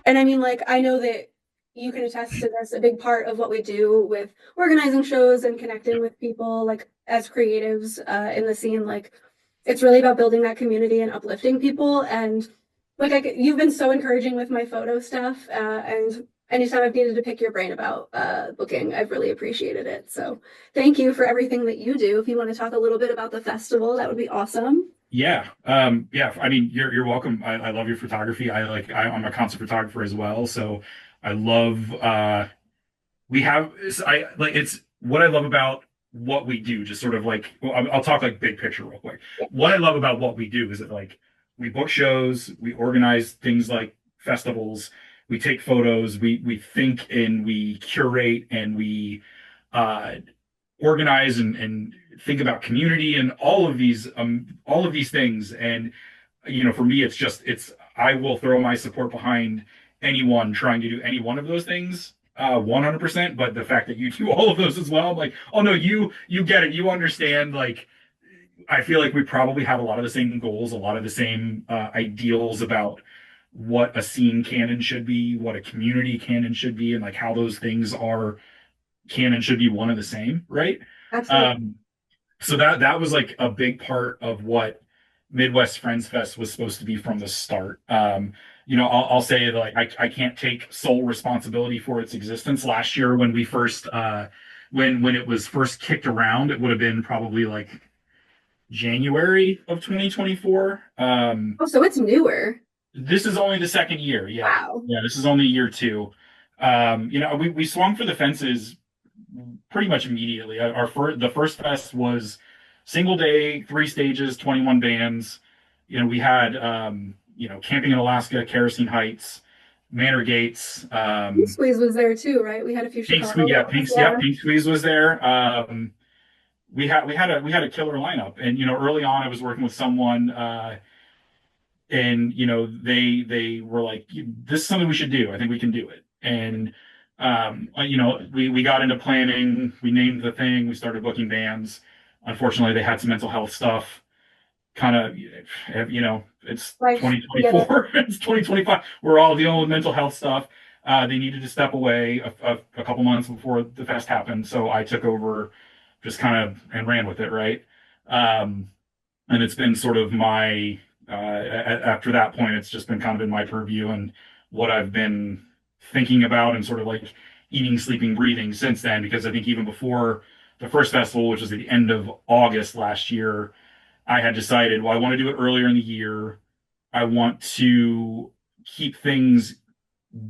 And I mean, like, I know that you can attest to this. A big part of what we do with organizing shows and connecting with people, like as creatives in the scene, like it's really about building that community and uplifting people. And like, you've been so encouraging with my photo stuff. And anytime I've needed to pick your brain about booking, I've really appreciated it. So thank you for everything that you do. If you want to talk a little bit about the festival, that would be awesome. Yeah. Yeah. I mean, you're welcome. I love your photography. I'm a concert photographer as well. So I love, we have, I like, it's what I love about what we do, just sort of like, well, I'll talk like big picture real quick. What I love about what we do is that like, we book shows, we organize things like festivals, we take photos, we think and we curate and we, uh, organize and think about community and all of these things. And for me, it's I will throw my support behind anyone trying to do any one of those things. 100%, but the fact that you do all of those as well, I'm like, oh no, you get it, you understand. Like, I feel like we probably have a lot of the same goals, a lot of the same ideals about what a scene canon should be, what a community canon should be, and like how those things are can and should be one and the same, right? Absolutely. Um, so that was like a big part of what Midwest Friends Fest was supposed to be from the start. I'll say that like I can't take sole responsibility for its existence. Last year when we first when it was first kicked around, it would have been probably like January of 2024. Oh, so it's newer. This is only the second year. Yeah. Wow. Yeah, this is only year two. We swung for the fences pretty much immediately. The first fest was single day, three stages, 21 bands. We had Camping in Alaska, Kerosene Heights, Manor Gates, Pink Squeeze was there too, right? We had a few Pink Squeeze. Chicago Yeah, bands. Yeah. Pink Squeeze was there. We had a killer lineup, and early on I was working with someone. And they were like, this is something we should do. I think we can do it. And we got into planning, we named the thing, we started booking bands. Unfortunately, they had some mental health stuff. Kind of, it's Life. Yeah. 2024, it's 2025, we're all dealing with mental health stuff. They needed to step away a couple months before the fest happened, so I took over, just kind of, and ran with it, right? um, and it's been sort of my after that point, it's just been kind of in my purview and what I've been thinking about and sort of like eating, sleeping, breathing since then. Because I think even before the first festival, which was at the end of August last year, I had decided, well, I want to do it earlier in the year. I want to keep things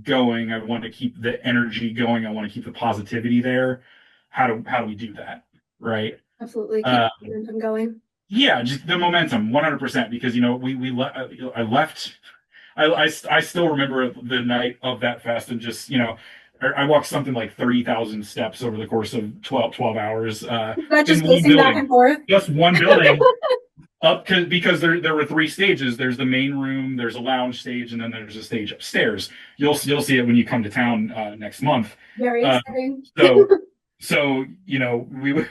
going. I want to keep the energy going. I want to keep the positivity there. How do we do that, right? Absolutely. Keep Uh, the momentum going. yeah, just the momentum, 100%. Because I left. I still remember the night of that fest, and just I walked something like 30,000 steps over the course of 12 hours But in just one pacing back building, and forth. just one building. Because there were three stages. There's the main room, there's a lounge stage, and then there's a stage upstairs. You'll see it when you come to town next month. Very Uh, exciting. so we would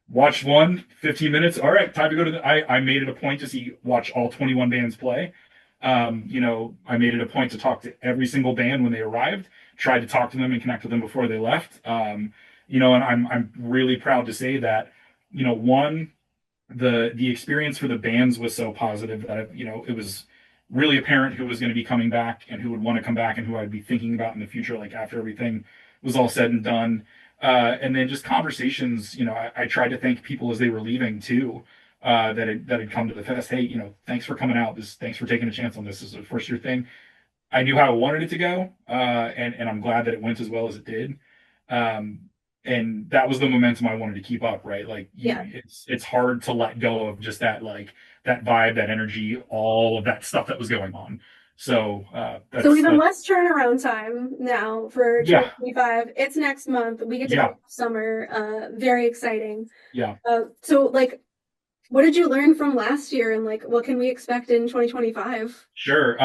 watch 15 minutes. All right, time to go to I made it a point to watch all 21 bands play. I made it a point to talk to every single band when they arrived, tried to talk to them and connect with them before they left. And I'm really proud to say that, one, the experience for the bands was so positive that it was really apparent who was going to be coming back and who would want to come back and who I'd be thinking about in the future, like after everything was all said and done. And then just conversations, I tried to thank people as they were leaving too, that had come to the fest. Hey, thanks for coming out. Thanks for taking a chance on this. This is a first year thing. I knew how I wanted it to go, and I'm glad that it went as well as it did. Um, and that was the momentum I wanted to keep up, right? Like, Yeah. it's hard to let go of just that, like, that vibe, that energy, all of that stuff that was going on. So So that's even less turnaround time now for yeah, 2025. It's next month. We get to yeah, go summer. Very exciting. yeah. So like, what did you learn from last year, and like, what can we expect in 2025? Sure.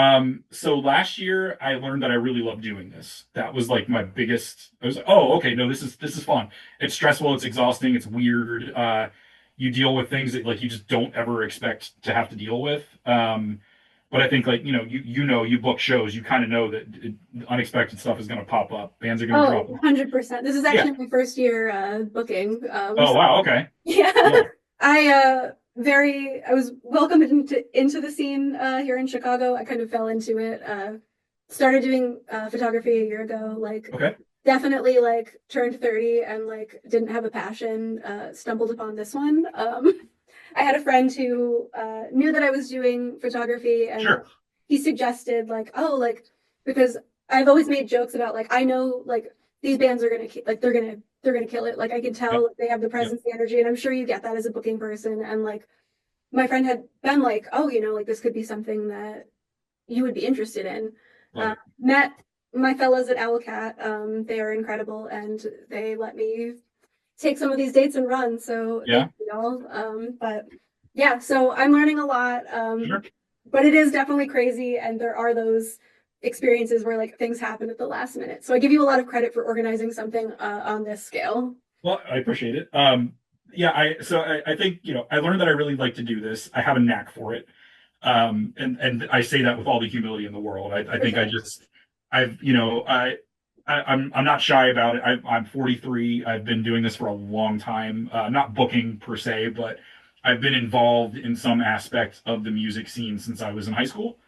So last year I learned that I really love doing this. That was like my biggest. I was like, oh, okay, no, this is fun. It's stressful, it's exhausting, it's weird. You deal with things that like you just don't ever expect to have to deal with. But I think like you book shows, you kind of know that unexpected stuff is going to pop up. Bands are going to Oh, drop. 100%. This is Yeah. actually my first year booking. Oh wow. Okay. Yeah. Yeah. I was welcomed into the scene here in Chicago. I kind of fell into it. Started doing photography a year ago, like Okay. definitely like turned 30 and like didn't have a passion, stumbled upon this one. I had a friend who knew that I was doing photography and Sure. he suggested like, oh, like because I've always made jokes about like I know like these bands are gonna like they're gonna kill it. Like I can tell Yep. like, they have the Yep. presence, the energy, and I'm sure you get that as a booking person. And like my friend had been like, oh, like this could be something that you would be interested in. Right. Met my fellows at Owlcat. They are incredible, and they let me take some of these dates and run. So Yeah. thank you all. But yeah, so I'm learning a lot. Sure. But it is definitely crazy, and there are those experiences where like things happen at the last minute. So I give you a lot of credit for organizing something on this scale. Well, I appreciate it. Yeah, I think, I learned that I really like to do this. I have a knack for it. And I say that with all the humility in the world. I For think I sure. just I've I'm not shy about it. I'm 43. I've been doing this for a long time. Not booking per se, but I've been involved in some aspects of the music scene since I was in high school.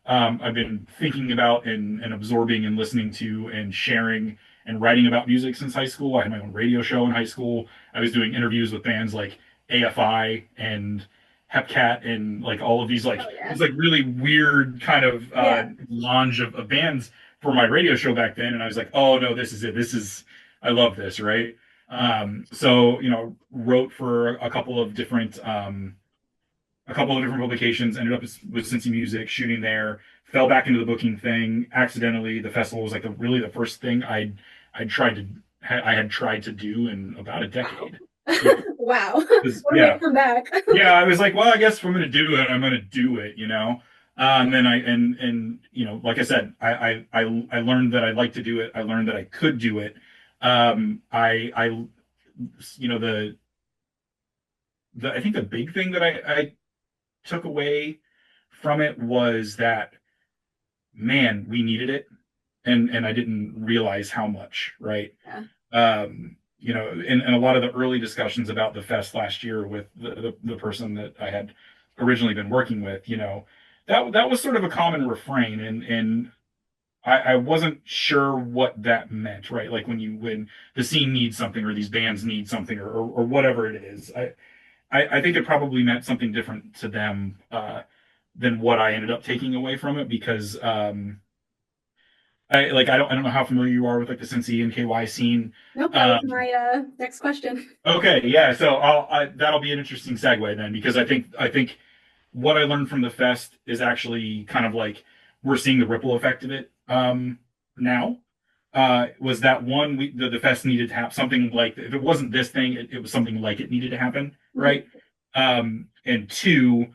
I've been thinking about and absorbing and listening to and sharing and writing about music since high school. I had my own radio show in high school. I was doing interviews with bands like AFI and Hepcat and like all of these like Oh yeah. it's like really weird kind of Yeah. lounge of bands for my radio show back then. And I was like, oh no, this is it. I love this, right? So wrote for a couple of different publications, ended up with CincyMusic, shooting there, fell back into the booking thing accidentally. The festival was like really the first thing I had tried to do in about a Wow. decade. Yeah. Wow. 'Cause, What a way to yeah. come back. Yeah, I was like, well, I guess if I'm gonna do it, I'm gonna do it. And then like I said, I learned that I like to do it. I learned that I could do it. I I think the big thing that I took away from it was that, man, we needed it, and I didn't realize how much, right? Yeah. In a lot of the early discussions about the fest last year with the person that I had originally been working with, that was sort of a common refrain, and I wasn't sure what that meant, right? Like when the scene needs something or these bands need something or whatever it is. I think it probably meant something different to them than what I ended up taking away from it because I don't know how familiar you are with like the Cincy and KY scene. Nope, that was Um, my next question. okay, yeah, so that'll be an interesting segue then because I think what I learned from the fest is actually kind of like we're seeing the ripple effect of it now. Was that one the fest needed to have something like if it wasn't this thing, it was something like it needed to happen, right? And two,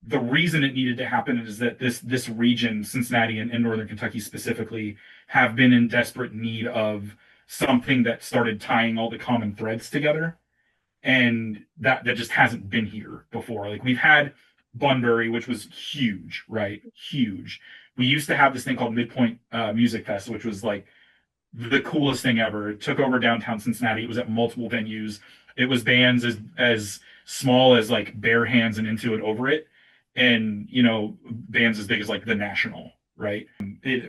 the reason it needed to happen is that this region, Cincinnati and Northern Kentucky specifically, have been in desperate need of something that started tying all the common threads together, and that just hasn't been here before. Like we've had Bunbury, which was huge, right? Huge. We used to have this thing called Midpoint Music Fest, which was like the coolest thing ever. It took over downtown Cincinnati. It was at multiple venues. It was bands as small as like Bare Hands and Into It Over It, and bands as big as like The National, right?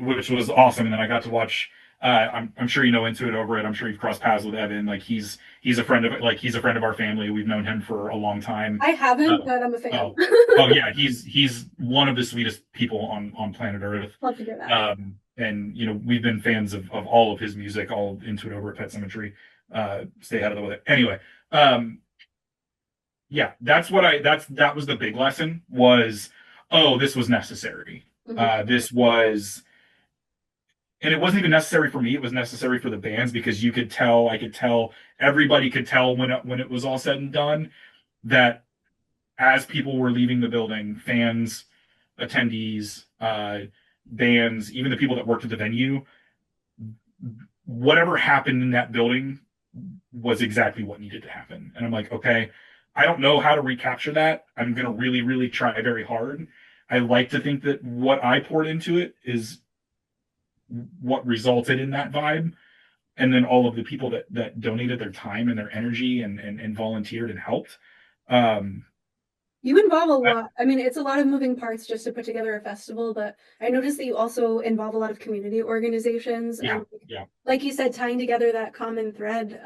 Which was awesome. And then I got to watch. I'm sure you know Into It Over It. I'm sure you've crossed paths with Evan. Like he's a friend of our family. We've known him for a long time. I haven't, Uh, but I'm a fan. oh, oh yeah, he's one of the sweetest people on planet Earth. Love to hear that. And we've been fans of all of his music, all Into It Over at Pet Cemetery. Stay out of the weather. Anyway, yeah, that was the big lesson was, oh, this was necessary. Mhm. This was, and it wasn't even necessary for me. It was necessary for the bands because I could tell, everybody could tell when it was all said and done that as people were leaving the building, fans, attendees, bands, even the people that worked at the venue, whatever happened in that building was exactly what needed to happen. And I'm like, okay, I don't know how to recapture that. I'm going to really, really try very hard. I like to think that what I poured into it is what resulted in that vibe. And then all of the people that donated their time and their energy and volunteered and helped. Um, You involve a I- lot. I mean, it's a lot of moving parts just to put together a festival, but I noticed that you also involve a lot of community organizations yeah, and yeah. like you said, tying together that common thread.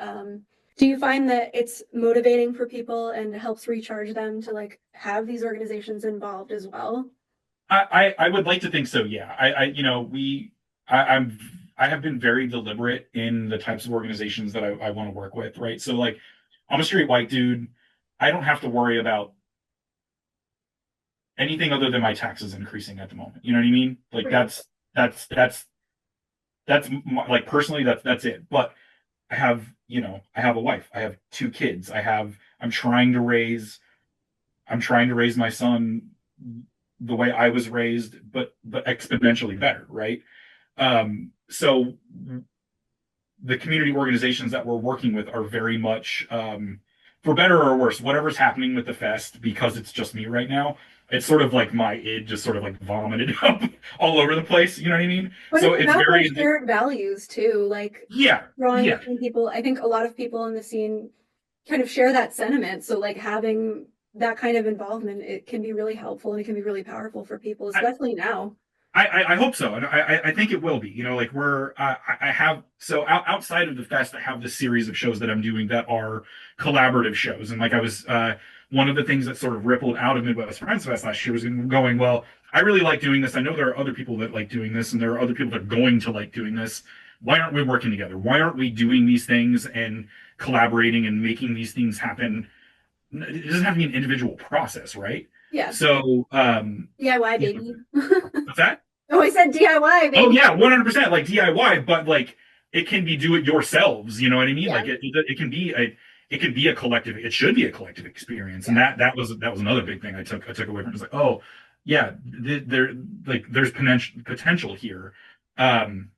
Do you find that it's motivating for people and helps recharge them to like have these organizations involved as well? I would like to think so. Yeah. You know, I'm, I have been very deliberate in the types of organizations that I want to work with, right? So like, I'm a straight white dude. I don't have to worry about anything other than my taxes increasing at the moment. You know what I mean? Like Right. that's like personally that's it. But I have, you know, I have a wife. I have two kids. I'm trying to raise my son the way I was raised, but exponentially better, right? So the community organizations that we're working with are very much, for better or worse, whatever's happening with the fest, because it's just me right now. It's sort of like my id just sort of like vomited up all over the place. You know what I mean? But So it's it's about those very, shared values too, like yeah, drawing yeah. between people. I think a lot of people in the scene kind of share that sentiment. So like having that kind of involvement, it can be really helpful and it can be really powerful for people, I, especially now. I hope so, and I think it will be. You know, like I have so outside of the fest, I have this series of shows that I'm doing that are collaborative shows, and like I was one of the things that sort of rippled out of Midwest Friends Fest last year was going, well, I really like doing this. I know there are other people that like doing this, and there are other people that are going to like doing this. Why aren't we working together? Why aren't we doing these things and collaborating and making these things happen? It doesn't have to be an individual process, right? Yeah. So, DIY you know, baby. what's that? Oh, I said DIY Oh baby. yeah, 100%, like DIY, but like it can be do it yourselves, you know what I mean? Yeah. Like it can be a collective, it should be a collective experience. And Yeah. that was another big thing I took away from it. It's like, oh yeah, there like there's potential here. Um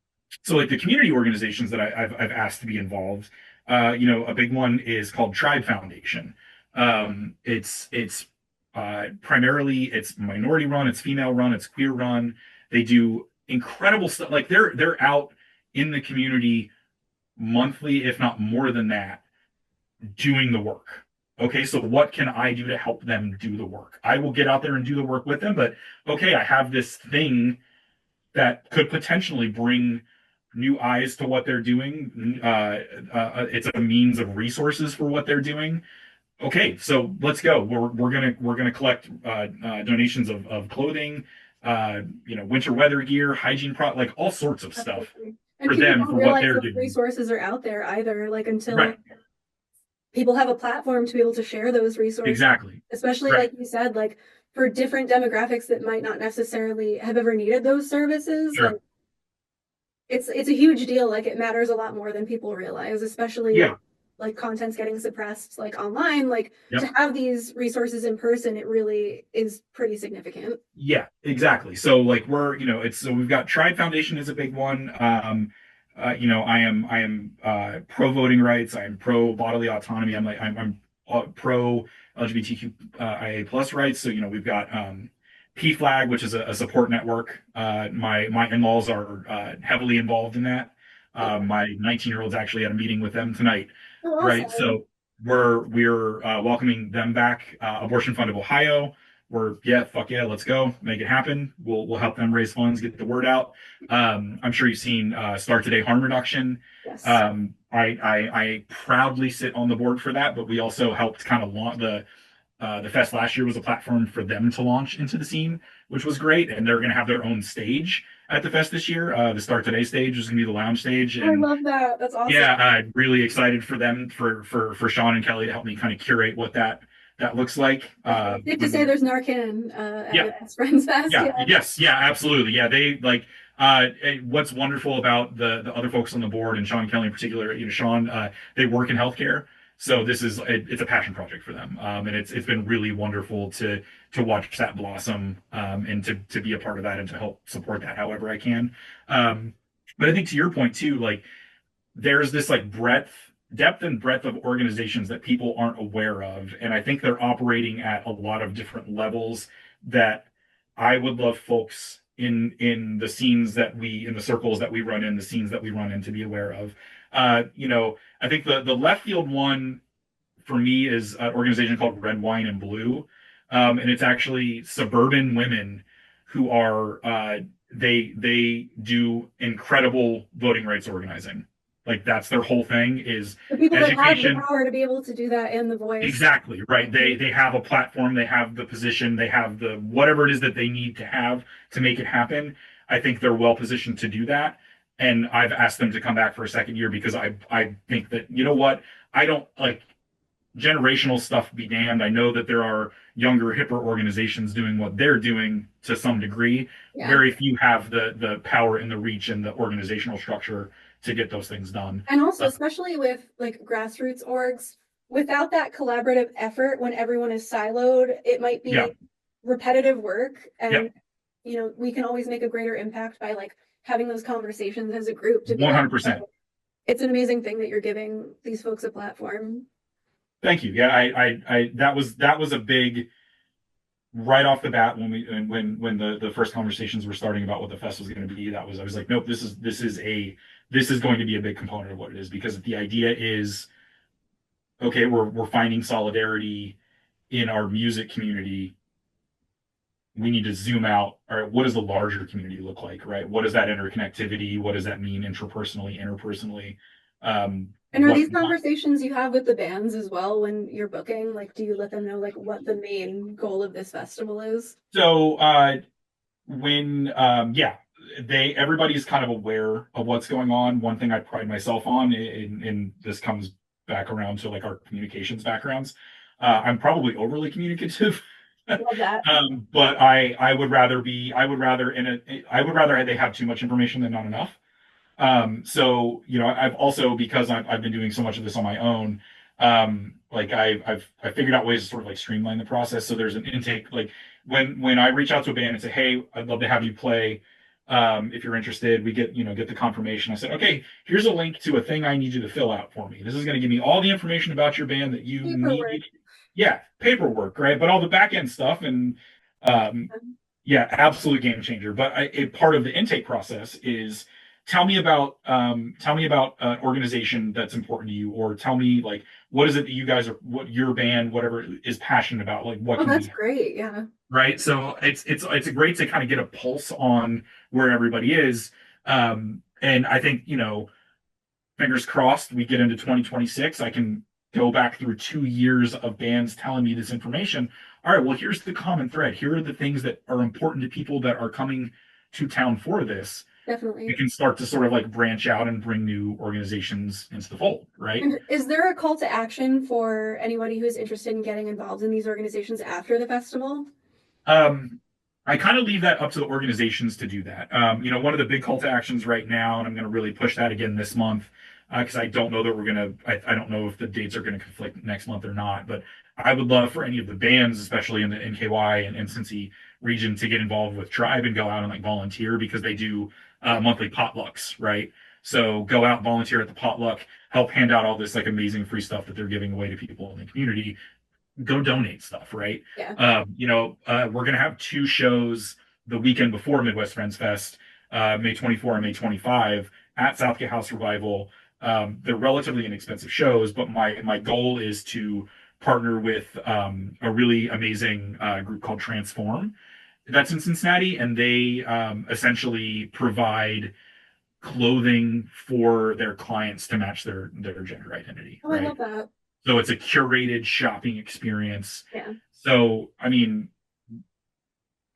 so like the community organizations that I've asked to be involved, you know, a big one is called Tribe Foundation. It's primarily it's minority run, it's female run, it's queer run. They do incredible stuff. Like they're out in the community monthly, if not more than that, doing the work. Okay, so what can I do to help them do the work? I will get out there and do the work with them, but okay, I have this thing that could potentially bring new eyes to what they're doing. It's a means of resources for what they're doing. Okay, so let's go. We're gonna collect donations of clothing, you know, winter weather gear, hygiene like all sorts of stuff Absolutely. And for people them don't for what realize they're those doing. resources are out there either, like until Right. people have a platform to be able to share those resources, Exactly. especially Right. like you said, like for different demographics that might not necessarily have ever needed those services. Like Sure. it's a huge deal. Like it matters a lot more than people realize, especially Yeah. with like content's getting suppressed like online. Like to Yep. have these resources in person, it really is pretty significant. Yeah. Exactly. So like you know, it's so we've got Tribe Foundation is a big one. You know, I am pro voting rights. I'm pro bodily autonomy. I'm pro LGBTQ IA plus rights. So you know, we've got PFLAG, which is a support network. My in-laws are heavily involved in that. My 19-year-old's actually at a meeting with them tonight, Oh, right? awesome. So we're welcoming them back. Abortion Fund of Ohio. We're yeah, fuck yeah, let's go, make it happen. We'll help them raise funds, get the word out. I'm sure you've seen Start Today Harm Reduction. Yes. I proudly sit on the board for that, but we also helped kind of launch the fest last year was a platform for them to launch into the scene, which was great. And they're going to have their own stage at the fest this year. The Start Today stage is going to be the lounge stage, Oh, I and love that. That's awesome. yeah, really excited for them for Sean and Kelly to help me kind of curate what that looks like. Safe to say there's Narcan at Yeah, your best friend's fest. yeah, Yeah. yes, yeah, absolutely. Yeah, they like what's wonderful about the other folks on the board and Sean Kelly in particular, you know, Sean, they work in healthcare. So it's a passion project for them. And it's been really wonderful to watch that blossom and to be a part of that and to help support that however I can. But I think to your point too, like there's this like depth and breadth of organizations that people aren't aware of. And I think they're operating at a lot of different levels that I would love folks in the scenes that we in the circles that we run in, the scenes that we run in to be aware of. I think the left field one for me is an organization called Red Wine and Blue, and it's actually suburban women who are they do incredible voting rights organizing. Like that's their whole thing is The people that have the education. power to be able to do that and the voice. Exactly, right. They have a platform, they have the position, they have the whatever it is that they need to have to make it happen. I think they're well positioned to do that. And I've asked them to come back for a second year because I think that you know what? I don't like generational stuff be damned. I know that there are younger, hipper organizations doing what they're doing to some degree. Yeah. Very few have the power and the reach and the organizational structure to get those things done. And also, Uh, especially with like grassroots orgs, without that collaborative effort when everyone is siloed, it might yeah, be repetitive work. yeah, And, we can always make a greater impact by like having those conversations as a group to be like, 100%. oh, it's an amazing thing that you're giving these folks a platform. Thank you. Yeah, that was a big right off the bat when when the first conversations were starting about what the fest was going to be. That was I was like, nope, this is going to be a big component of what it is because the idea is okay, we're finding solidarity in our music community. We need to zoom out. All right, what does the larger community look like, right? What is that interconnectivity? What does that mean intrapersonally, interpersonally? And are What these conversations you have with the bands as well when you're booking? Like, do you let them know like what the main goal of this festival is? so when yeah, they everybody's kind of aware of what's going on. One thing I pride myself on, and this comes back around to like our communications backgrounds. I'm probably overly communicative. Love that. But I would rather I would rather they have too much information than not enough. So I've also because I've been doing so much of this on my own, like I figured out ways to sort of like streamline the process. So there's an intake, like when I reach out to a band and say, hey, I'd love to have you play. If you're interested, we get the confirmation. I said, okay, here's a link to a thing I need you to fill out for me. This is going to give me all the information about your band that you Paperwork. need. Yeah, paperwork, right? But all the back end stuff and um, yeah, absolute game changer. But a part of the intake process is tell me about an organization that's important to you, or tell me like what is it that you guys are, what your band, whatever is passionate about, like what Oh, can that's we, great. Yeah. right? So it's great to kind of get a pulse on where everybody is. And I think fingers crossed we get into 2026. I can go back through 2 years of bands telling me this information. All right, well, here's the common thread. Here are the things that are important to people that are coming to town for this. You Definitely. can start to sort of like branch out and bring new organizations into the fold, right? And is there a call to action for anybody who's interested in getting involved in these organizations after the festival? Um, I kind of leave that up to the organizations to do that. One of the big call to actions right now, and I'm going to really push that again this month, because I don't know that we're going to, I don't know if the dates are going to conflict next month or not, but I would love for any of the bands, especially in the NKY and Cincy region, to get involved with Tribe and go out and like volunteer because they do monthly potlucks, right? So go out, volunteer at the potluck, help hand out all this like amazing free stuff that they're giving away to people in the community, go donate stuff, right? Yeah. We're gonna have two shows the weekend before Midwest Friends Fest, May 24 and May 25 at Southgate House Revival. They're relatively inexpensive shows, but my goal is to partner with a really amazing group called Transform that's in Cincinnati, and they essentially provide clothing for their clients to match their gender identity, Oh, I right? love that. So it's a curated shopping experience. Yeah. So, I mean,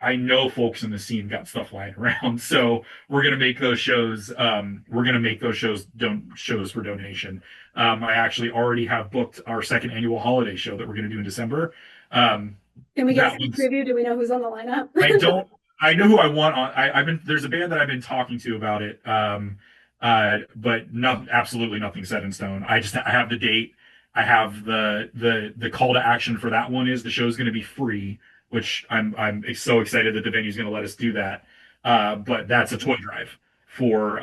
I know folks in the scene got stuff lying around. So we're gonna make those shows. We're gonna make those shows for donation. I actually already have booked our second annual holiday show that we're gonna do in December. Um, Can we get a that sneak one's preview? Do we know who's on the lineup? I don't. I know who I want on. I've been there's a band that I've been talking to about it. But absolutely nothing set in stone. I have the date. I have the call to action for that one is the show's going to be free, which I'm so excited that the venue's going to let us do that. But that's a toy drive for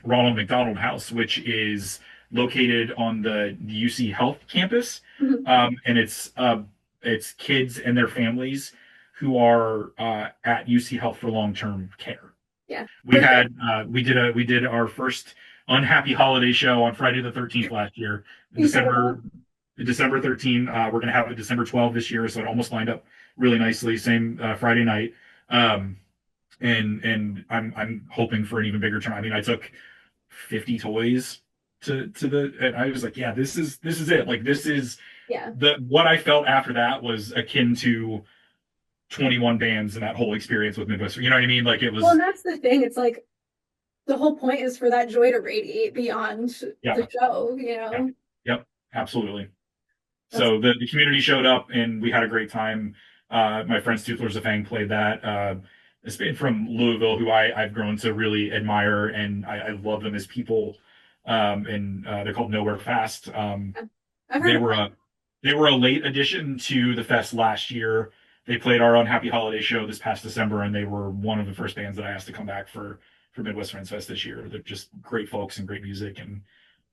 Ronald McDonald House, which is located on the UC Health campus, Mhm. and it's kids and their families who are at UC Health for long-term care. Yeah, We for sure. had we did our first unhappy holiday show on Friday the 13th last year, Incredible. December 13. We're gonna have it December 12 this year, so it almost lined up really nicely. Same Friday night. Um, and I'm hoping for an even bigger turn. I mean, I took 50 toys to the, and I was like, yeah, this is it. Like this is Yeah. the what I felt after that was akin to 21 bands and that whole experience with Midwest. You know what I mean? Like it Well, was, and that's the thing. It's like the whole point is for that joy to radiate beyond yeah, the show, yeah, yep, absolutely. That's So the community showed up and we had a great time. My friend Stifler's a Fang played that. This band from Louisville, who I've grown to really admire, and I love them as people. And they're called Nowhere Fast. I've heard They of were that. a they were a late addition to the fest last year. They played our Unhappy Holiday show this past December, and they were one of the first bands that I asked to come back for Midwest Friends Fest this year. They're just great folks and great music, and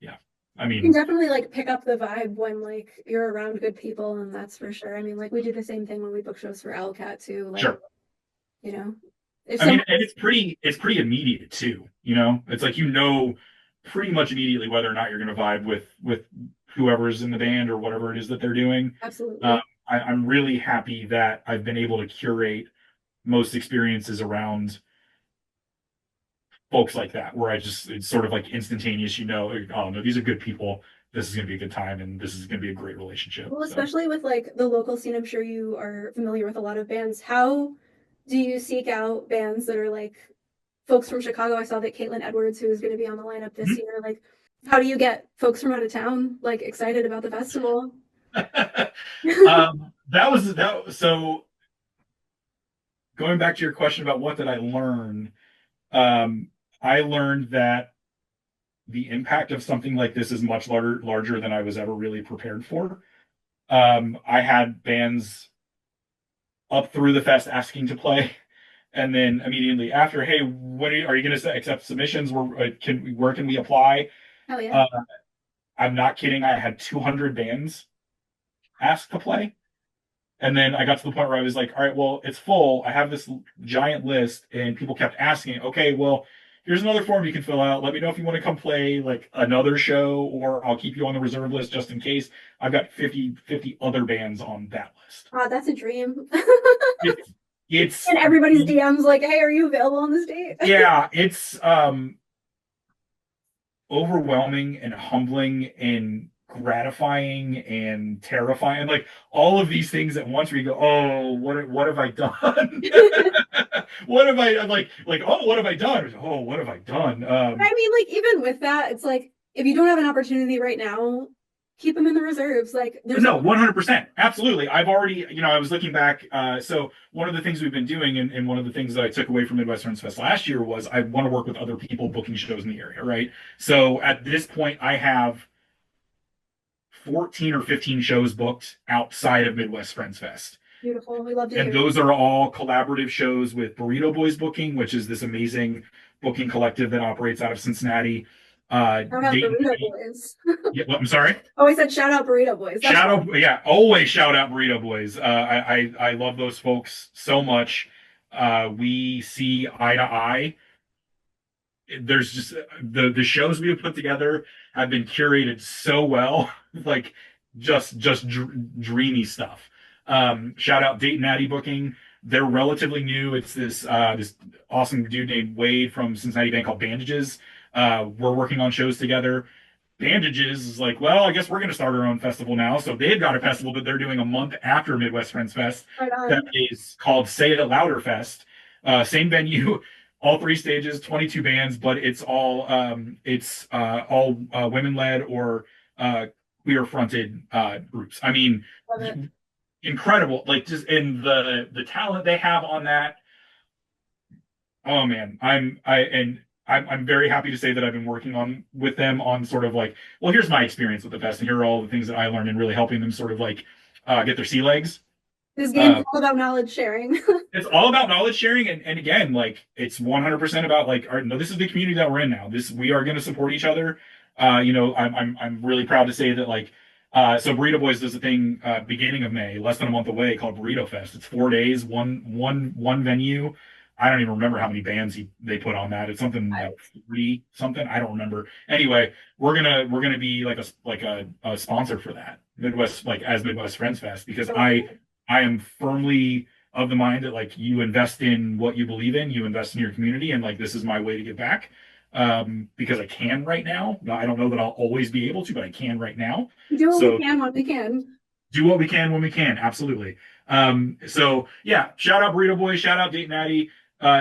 yeah, I You can mean, definitely like pick up the vibe when like you're around good people, and that's for sure. I mean, like we do the same thing when we book shows for Owlcat too. Like, sure. you know, if I mean, someone and it's pretty immediate too. You know, it's like you know pretty much immediately whether or not you're going to vibe with whoever's in the band or whatever it is that they're doing. absolutely I'm really happy that I've been able to curate most experiences around folks like that, where I just it's sort of like instantaneous. You know, oh no, these are good people. This is going to be a good time, and this is going to be a great relationship. well, So. especially with like the local scene, I'm sure you are familiar with a lot of bands. How do you seek out bands that are like folks from Chicago? I saw that Caitlin Edwards, who is going to be on the lineup this year, like how do you get folks from out of town like excited about the festival? That was that. So going back to your question about what did I learn, um, I learned that the impact of something like this is much larger than I was ever really prepared for. I had bands up through the fest asking to play, and then immediately after, hey, when are you going to accept submissions? Where can we apply? Hell yeah. Uh, I'm not kidding. I had 200 bands ask to play. And then I got to the point where I was like, all right, well, it's full. I have this giant list, and people kept asking, okay, well, here's another form you can fill out. Let me know if you want to come play like another show, or I'll keep you on the reserve list just in case. I've got 50 other bands on that list. That's a dream. It's, it's And everybody's DMs like, hey, are you available on this date? yeah, it's overwhelming and humbling and gratifying and terrifying, like all of these things at once. Where you go, oh, what have I done? What have I like? Oh, what have I done? Oh, what have I done? I mean, like, even with that, it's like, if you don't have an opportunity right now, keep them in the reserves. Like, there's No, a 100%. Absolutely. I've already, I was looking back. So one of the things we've been doing, and one of the things that I took away from Midwest Friends Fest last year was I want to work with other people booking shows in the area, right? So at this point, I have 14 or 15 shows booked outside of Midwest Friends Fest. beautiful. We love to And hear. those are all collaborative shows with Burrito Boys Booking, which is this amazing booking collective that operates out of Cincinnati. Shout out Dayton, Burrito Boys. yeah, well, I'm sorry. Oh, I said shout out Burrito Boys. That's Shout out, yeah, always shout out Burrito Boys. I love those folks so much. We see eye to eye. There's just the shows we have put together have been curated so well, like dreamy stuff. Shout out Dayton Natty Booking. They're relatively new. It's this awesome dude named Wade from Cincinnati band called Bandages. We're working on shows together. Bandages is like, well, I guess we're going to start our own festival now. So they've got a festival that they're doing a month after Midwest Friends Fest right that on. is called Say It Louder Fest. Same venue, all three stages, 22 bands, but it's all women led or queer fronted groups. I mean, Love it. incredible. Like just in the talent they have on that. Oh man, I'm very happy to say that I've been working on with them on sort of like, well, here's my experience with the fest, and here are all the things that I learned, and really helping them sort of like get their sea legs. This game's Uh, all about knowledge sharing. it's all about knowledge sharing, and again, like it's 100% about like, all right, no, this is the community that we're in now. This we are going to support each other. I'm really proud to say that like So Burrito Boys does a thing beginning of May, less than a month away, called Burrito Fest. It's 4 days, one venue. I don't even remember how many bands they put on that. It's something like 40 something. I don't remember. Anyway, we're gonna be like a sponsor for that Midwest, like as Midwest Friends Fest, because I am firmly of the mind that like you invest in what you believe in, you invest in your community, and like this is my way to give back. Because I can right now. I don't know that I'll always be able to, but I can right now. Do what we So can when we can. do what we can when we can. Absolutely. So yeah, shout out Burrito Boy, shout out Dayton Natty,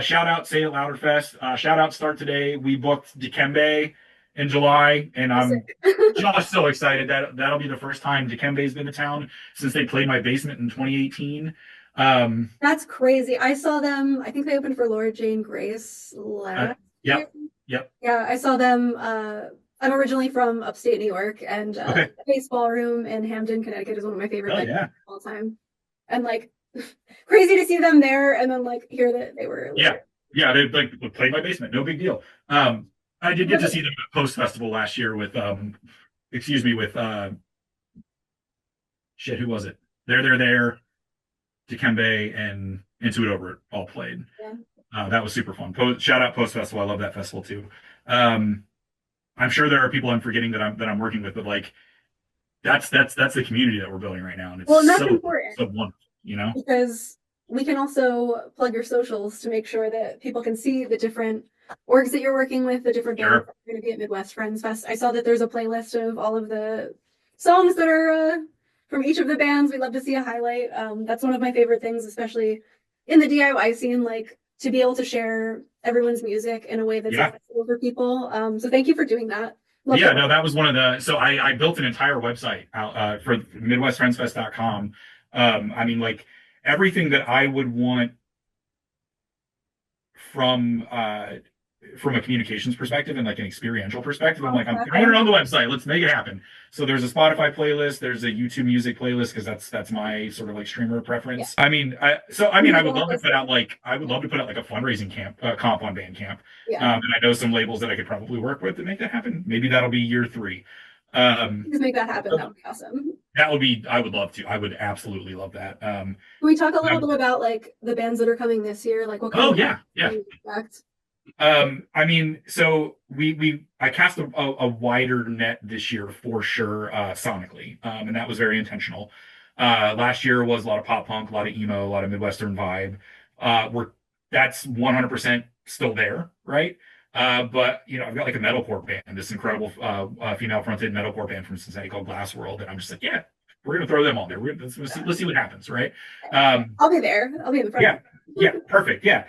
shout out Say It Louder Fest, shout out Start Today. We booked Dikembe in July, and I'm just so excited that that'll be the first time Dikembe's been to town since they played my basement in 2018. That's crazy. I saw them, I think they opened for Laura Jane Grace uh, last year. yep, yep. Yeah, I saw them. I'm originally from upstate New York, and Okay. the baseball room in Hamden, Connecticut is one of my favorite Oh venues yeah. of all time. And like crazy to see them there and then like hear that they were Yeah. like, Yeah, they like played my basement. No big deal. I did get to see them at Post Festival last year with excuse me, with shit, who was it? There, Dikembe and Into It Over It all played. yeah. That was super fun. Shout out Post Festival. I love that festival too. Um, I'm sure there are people I'm forgetting that I'm working with, but like that's the community that we're building right now, and it's Well, and that's so important so wonderful, you know? because we can also plug your socials to make sure that people can see the different orgs that you're working with, the different bands Sure. that are going to be at Midwest Friends Fest. I saw that there's a playlist of all of the songs that are from each of the bands. We love to see a highlight. That's one of my favorite things, especially in the DIY scene, like to be able to share everyone's music in a way that's Yeah. accessible for people. So thank you for doing that. Love Yeah, that. no, that was one of the, so I built an entire website out for MidwestFriendsFest.com. I mean, like everything that I would want from from a communications perspective and like an experiential perspective. I'm like, I'm throwing it on the website. Let's make it happen. So there's a Spotify playlist, there's a YouTube music playlist because that's my sort of like streamer preference. Yeah. I would love to put out like a fundraising comp on Bandcamp. Yeah. And I know some labels that I could probably work with to make that happen. Maybe that'll be year 3. Just make that happen. That would be awesome. That would be, I would love to. I would absolutely love that. Can we talk a little bit about like the bands that are coming this year? Like what kind of yeah. expect? I mean, so I cast a wider net this year for sure, sonically, and that was very intentional. Last year was a lot of pop punk, a lot of emo, a lot of Midwestern vibe. That's 100% still there, right? But you know, I've got like a metalcore band, this incredible female-fronted metalcore band from Cincinnati called Glass World, and I'm just like, yeah, we're gonna throw them on there. Let's see what happens, right? I'll be there. I'll be in the front. Yeah, perfect. Yeah.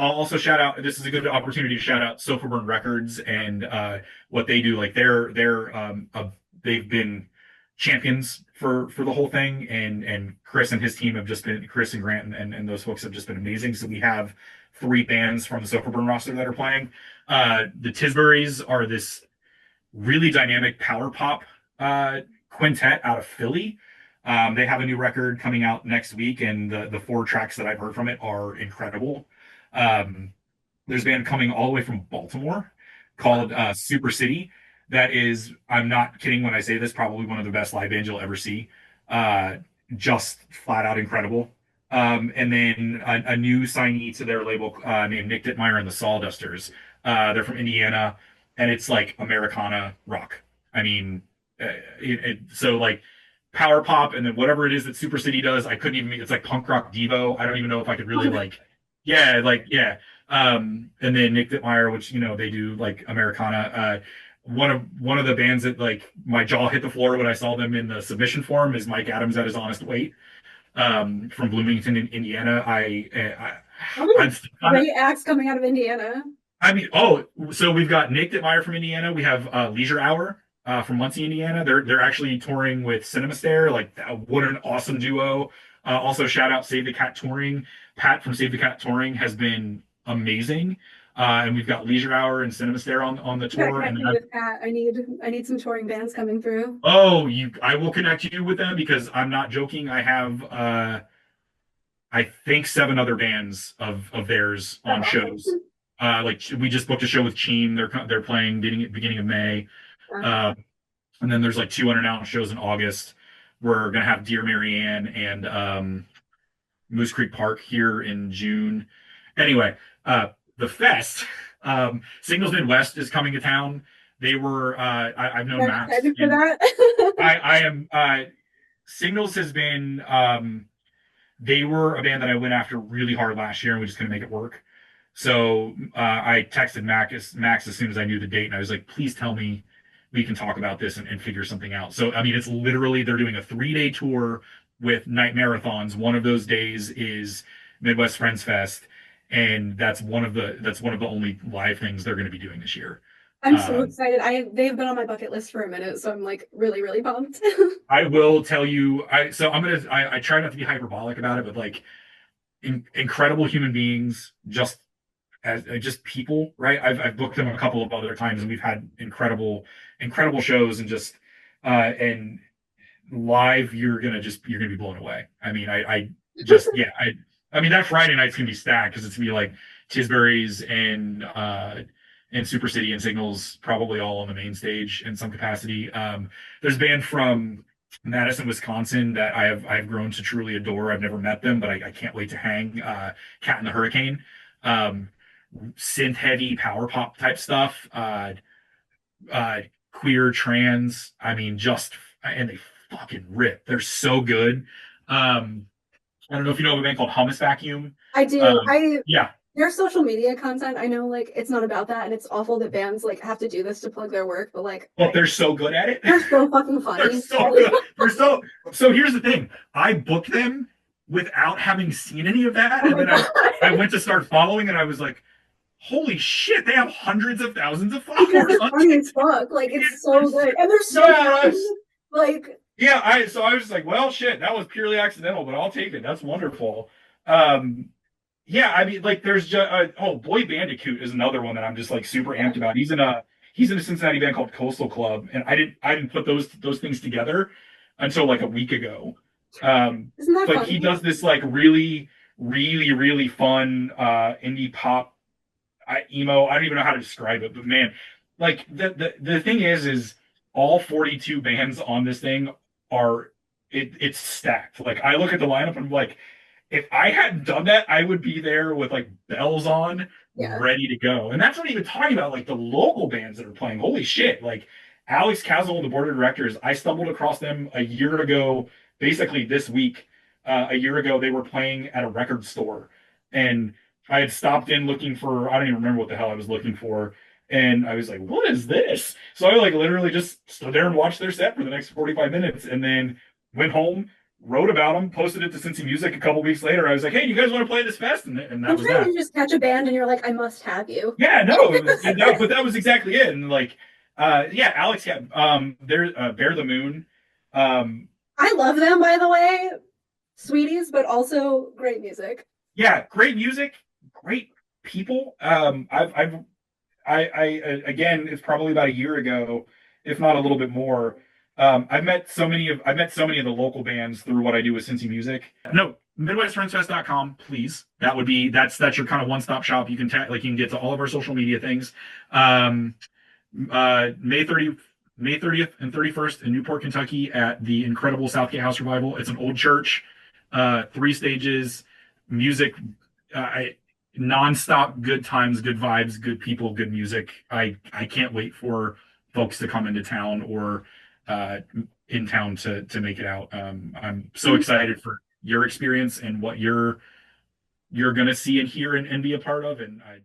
I'll also shout out. This is a good opportunity to shout out Sofa Burn Records and what they do. Like they've been champions for the whole thing, and Chris and his team have just been Chris and Grant and those folks have just been amazing. So we have 3 bands from the Sofa Burn roster that are playing. The Tisburys are this really dynamic power pop quintet out of Philly. They have a new record coming out next week, and the 4 tracks that I've heard from it are incredible. There's a band coming all the way from Baltimore called Super City. That is, I'm not kidding when I say this, probably one of the best live bands you'll ever see. Just flat out incredible. And then a new signee to their label named Nick Dittmeyer and the Sawdusters. They're from Indiana, and it's like Americana rock. I mean, so like power pop, and then whatever it is that Super City does, I couldn't even. It's like punk rock Devo. I don't even know if I could really like. Yeah, like yeah. And then Nick Dittmeyer, which you know they do like Americana. One of the bands that like my jaw hit the floor when I saw them in the submission form is Mike Adams at His Honest Weight, from Bloomington, Indiana. I'm Great acts coming out of Indiana. I mean, so we've got Nick Dittmeyer from Indiana. We have Leisure Hour from Muncie, Indiana. They're actually touring with CinemaStare. Like, what an awesome duo. Also, shout out Save the Cat Touring. Pat from Save the Cat Touring has been amazing. And we've got Leisure Hour and CinemaStare on the tour. And with Pat. I need some touring bands coming through. I will connect you with them because I'm not joking. I have I think 7 other bands of theirs on shows. Like we just booked a show with Cheem. They're playing beginning of May. And then there's like two unannounced shows in August. We're gonna have Dear Marianne and Moose Creek Park here in June. Anyway, the fest, Signals Midwest is coming to town. They were I've known I'm Max excited for and that. I am Signals has been they were a band that I went after really hard last year and we just couldn't make it work. So I texted Max as soon as I knew the date, and I was like, "Please tell me we can talk about this and figure something out." So I mean, it's literally they're doing a 3 day tour with night marathons. One of those days is Midwest Friends Fest, and that's one of the only live things they're going to be doing this year. I'm so Um, excited. They've been on my bucket list for a minute, so I'm like really, really pumped. I will tell you, I try not to be hyperbolic about it, but like incredible human beings, as just people, right? I've booked them a couple of other times, and we've had incredible shows, and just and live, you're gonna be blown away. I mean, I just yeah, I mean that Friday night's gonna be stacked because it's gonna be like Tisbury's and Super City and Signals probably all on the main stage in some capacity. There's a band from Madison, Wisconsin that I've grown to truly adore. I've never met them, but I can't wait to hang. Cat in the Hurricane. Um, Synth heavy power pop type stuff, uh, queer, trans. I mean, just and they fucking rip. They're so good. Um, I don't know if you know of a band called Hummus Vacuum. I do. Um, yeah, Their social media content, I know like it's not about that and it's awful that bands like have to do this to plug their work, but like but they're so good at it. they're so fucking They're funny. so good. They're so. So here's the thing. I booked them without having seen any of that, Oh and my then god. I went to start following, and I was like, holy shit, they have hundreds of thousands of Because followers they're on funny as TikTok. fuck. Like it's so good. And they're so Yeah, funny. Like yeah. I was just like, well, shit, that was purely accidental, but I'll take it. That's wonderful. Um, yeah, I mean, like, there's just oh, Boy Bandicoot is another one that I'm just like super amped about. He's in a Cincinnati band called Coastal Club, and I didn't put those things together until like a week ago. isn't that But he funny? does this like really fun indie pop emo. I don't even know how to describe it, but man, like the thing is all 42 bands on this thing are it's stacked. Like I look at the lineup and I'm like, if I hadn't done that, I would be there with like bells on, Yeah. ready to go. And that's not even talking about like the local bands that are playing. Holy shit! Like Alex Castle, the board of directors, I stumbled across them a year ago, basically this week. A year ago, they were playing at a record store, and I had stopped in looking for, I don't even remember what the hell I was looking for. And I was like, what is this? So I like literally just stood there and watched their set for the next 45 minutes and then went home, wrote about them, posted it to CincyMusic a couple weeks later. I was like, hey, you guys want to play this fest? And that was Sometimes that. you just catch a band and you're like, I must have you. Yeah, no, but that was exactly it. And like, yeah, Alex, yeah, there, Bear the Moon. Um, I love them, by the way. Sweeties, but also great music. yeah, great music, great people. Again, it's probably about a year ago, if not a little bit more. I've met so many of the local bands through what I do with CincyMusic. No, MidwestFriendsFest.com, please. That's your kind of one-stop shop. You can like you can get to all of our social media things. Um, May 30th, May 30th and 31st in Newport, Kentucky at the incredible Southgate House Revival. It's an old church, 3 stages, music, I nonstop good times, good vibes, good people, good music. I can't wait for folks to come into town or uh, in town to make it out. I'm so excited for your experience and what you're gonna see and hear and be a part of. And I